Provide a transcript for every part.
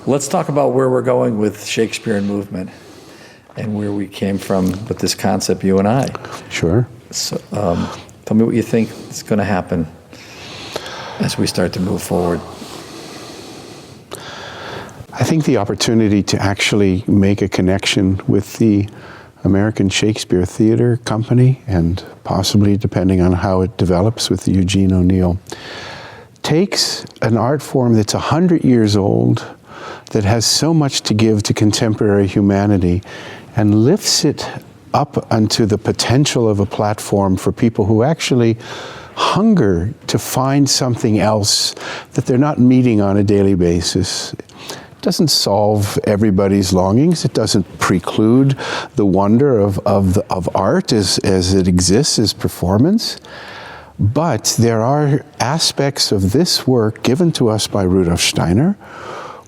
Let's talk about where we're going with Shakespeare and movement and where we came from with this concept, you and I. Sure. So, tell me what you think is going to happen as we start to move forward. I think the opportunity to actually make a connection with the American Shakespeare Theatre Company, and possibly, depending on how it develops, with Eugene O'Neill, takes an art form that's 100 years old, that has so much to give to contemporary humanity, and lifts it up onto the potential of a platform for people who actually hunger to find something else that they're not meeting on a daily basis. It doesn't solve everybody's longings. It doesn't preclude the wonder of art as it exists as performance. But there are aspects of this work given to us by Rudolf Steiner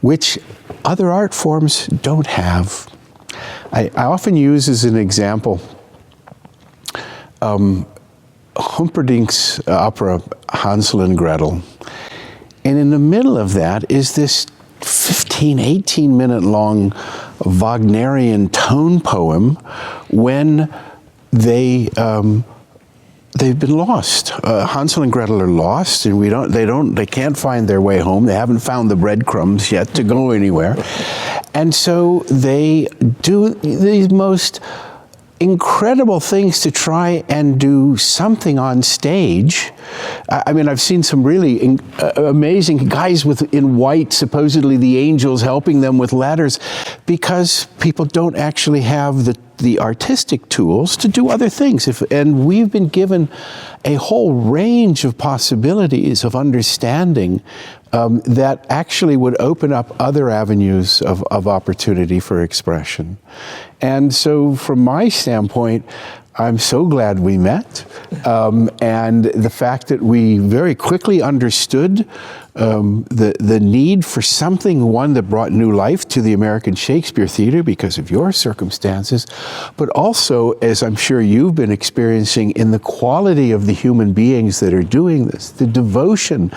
which other art forms don't have. I often use as an example Humperdinck's opera Hansel and Gretel. And in the middle of that is this 15, 18-minute long Wagnerian tone poem when they've been lost. Hansel and Gretel are lost, and they can't find their way home. They haven't found the breadcrumbs yet to go anywhere. And so they do these most incredible things to try and do something on stage. I mean, I've seen some really amazing guys in white, supposedly the angels helping them with ladders, because people don't actually have the artistic tools to do other things. And we've been given a whole range of possibilities of understanding that actually would open up other avenues of opportunity for expression. And so from my standpoint, I'm so glad we met, and the fact that we very quickly understood the need for something, one that brought new life to the American Shakespeare Theatre because of your circumstances, but also, as I'm sure you've been experiencing, in the quality of the human beings that are doing this, the devotion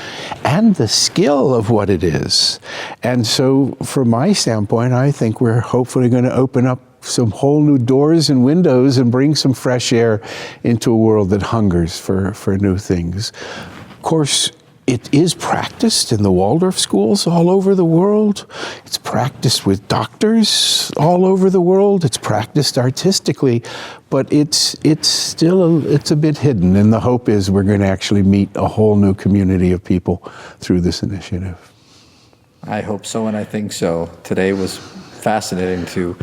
and the skill of what it is. And so from my standpoint, I think we're hopefully going to open up some whole new doors and windows and bring some fresh air into a world that hungers for new things. Of course, it is practiced in the Waldorf schools all over the world. It's practiced with doctors all over the world. It's practiced artistically, but it's still a bit hidden. And the hope is we're going to actually meet a whole new community of people through this initiative. I hope so, and I think so. Today was fascinating to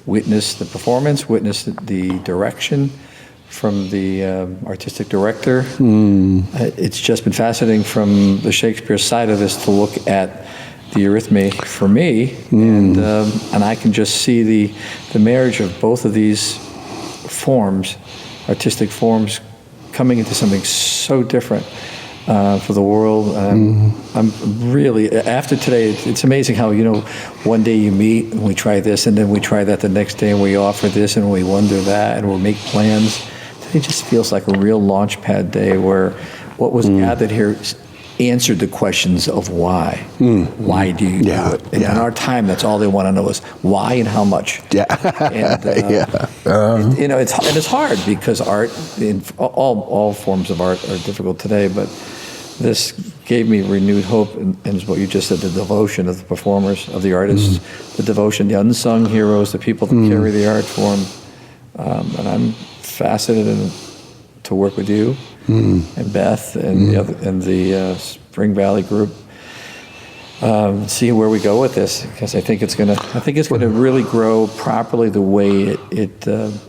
witness the performance, witness the direction from the artistic director. It's just been fascinating from the Shakespeare side of this to look at the Eurythmy for me, and I can just see the marriage of both of these forms, artistic forms, coming into something so different for the world. I'm really, after today, it's amazing how, one day you meet and we try this, and then we try that the next day, and we offer this, and we wonder that, and we'll make plans. It just feels like a real launch pad day where what was gathered here answered the questions of why. Why do you do it? And in our time, that's all they want to know is why and how much. And, it's hard because art, all forms of art are difficult today, but this gave me renewed hope, and is what you just said, the devotion of the performers, of the artists, the devotion, the unsung heroes, the people that carry the art form. And I'm fascinated to work with you and Beth and the Spring Valley group. See where we go with this, because I think it's gonna really grow properly the way it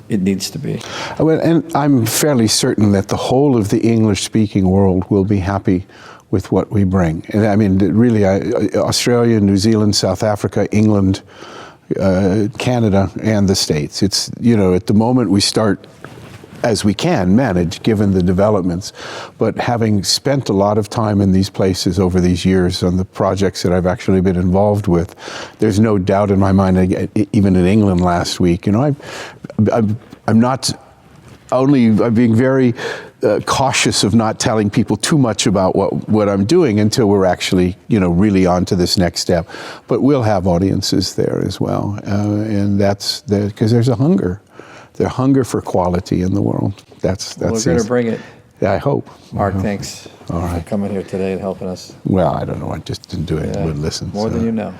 needs to be. Well, and I'm fairly certain that the whole of the English-speaking world will be happy with what we bring. And I mean, really, Australia, New Zealand, South Africa, England, Canada, and the States. It's, at the moment we start as we can manage, given the developments. But having spent a lot of time in these places over these years on the projects that I've actually been involved with, there's no doubt in my mind, even in England last week, I'm being very cautious of not telling people too much about what I'm doing until we're actually, really on to this next step. But we'll have audiences there as well, and that's because there's a hunger for quality in the world. That's We're going to bring it. I hope. Mark, thanks All right. for coming here today and helping us. Well, I don't know. I just didn't do it. Yeah, Would listen. more than you know.